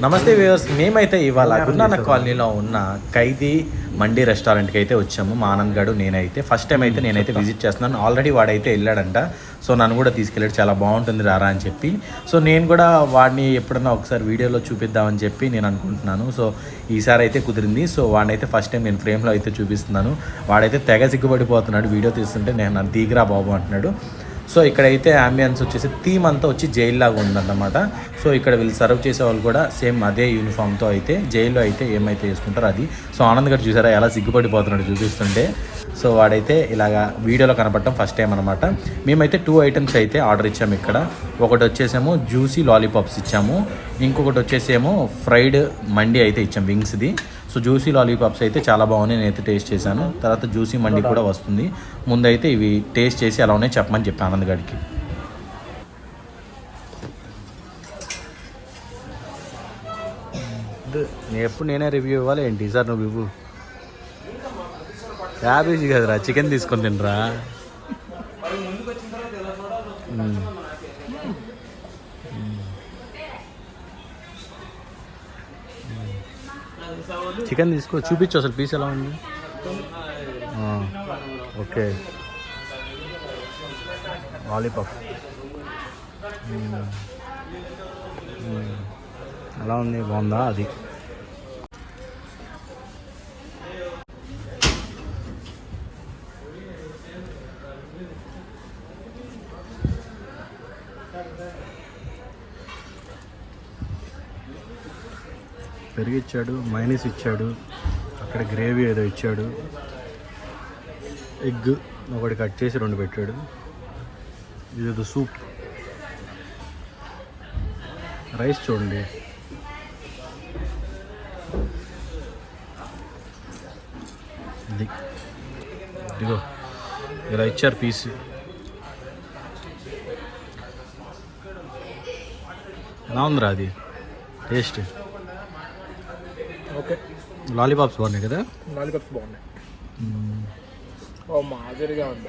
నమస్తే వ్యూవర్స్, మేమైతే ఇవాళ గురునానక్ కాలనీలో ఉన్న ఖైదీ మండీ రెస్టారెంట్కి అయితే వచ్చాము. మా ఆనంద్ గడు నేనైతే ఫస్ట్ టైం అయితే నేనైతే విజిట్ చేస్తున్నాను. ఆల్రెడీ వాడైతే వెళ్ళాడంట, సో నన్ను కూడా తీసుకెళ్ళాడు. చాలా బాగుంటుంది రారా అని చెప్పి. సో నేను కూడా వాడిని ఎప్పుడన్నా ఒకసారి వీడియోలో చూపిద్దామని చెప్పి నేను అనుకుంటున్నాను. సో ఈసారి అయితే కుదిరింది. సో వాడినైతే ఫస్ట్ టైం నేను ఫ్రేమ్లో అయితే చూపిస్తున్నాను. వాడైతే తెగ సిగ్గుపడిపోతున్నాడు వీడియో తీస్తుంటే. నన్ను దిగిరా బాబు అంటున్నాడు. సో ఇక్కడైతే అంబియన్స్ వచ్చేసి థీమ్ అంతా వచ్చి జైలు లాగా ఉందన్నమాట. సో ఇక్కడ వీళ్ళు సర్వ్ చేసే వాళ్ళు కూడా సేమ్ అదే యూనిఫామ్తో అయితే జైల్లో అయితే ఏమైతే వేసుకుంటారో అది. సో ఆనంద్ గారు చూసారా ఎలా సిగ్గుపడిపోతున్నాడు చూపిస్తుంటే. సో వాడైతే ఇలాగా వీడియోలో కనపడటం ఫస్ట్ టైం అనమాట. మేమైతే 2 ఐటమ్స్ అయితే ఆర్డర్ ఇచ్చాము ఇక్కడ. ఒకటి వచ్చేసేమో జ్యూసీ లాలీపాప్స్ ఇచ్చాము, ఇంకొకటి వచ్చేసేమో ఫ్రైడ్ మండీ అయితే ఇచ్చాము వింగ్స్ది. సో జ్యూసీ లాలీపాప్స్ అయితే చాలా బాగున్నాయి, నేనైతే టేస్ట్ చేశాను. తర్వాత జ్యూసీ మండీ కూడా వస్తుంది. ముందైతే ఇవి టేస్ట్ చేసి ఎలా ఉన్నాయి చెప్పమని చెప్పి ఆనంద్ గడికి. ఎప్పుడు నేనే రివ్యూ ఇవ్వాలి ఏంటి సార్? నువ్వు ఇవ్వు. క్యాబేజీ కదరా, చికెన్ తీసుకొని తినరా. చికెన్ తీసుకో, చూపించు అసలు పీస్ ఎలా ఉంది. ఓకే, లాలీపాప్ ఎలా ఉంది, బాగుందా? అది పెరుగు ఇచ్చాడు, మైనస్ ఇచ్చాడు, అక్కడ గ్రేవీ ఏదో ఇచ్చాడు, ఎగ్ ఒకటి కట్ చేసి 2 పెట్టాడు, ఇదేదో సూప్, రైస్ చూడండి, ఇదిగో ఇలా ఇచ్చారు పీస్. ఎలా ఉందిరా అది టేస్ట్? ఓకే, లాలీపాప్స్ బాగున్నాయి కదా? లాలీపాప్స్ బాగున్నాయి. ఓ మాదిరిగా ఉంది.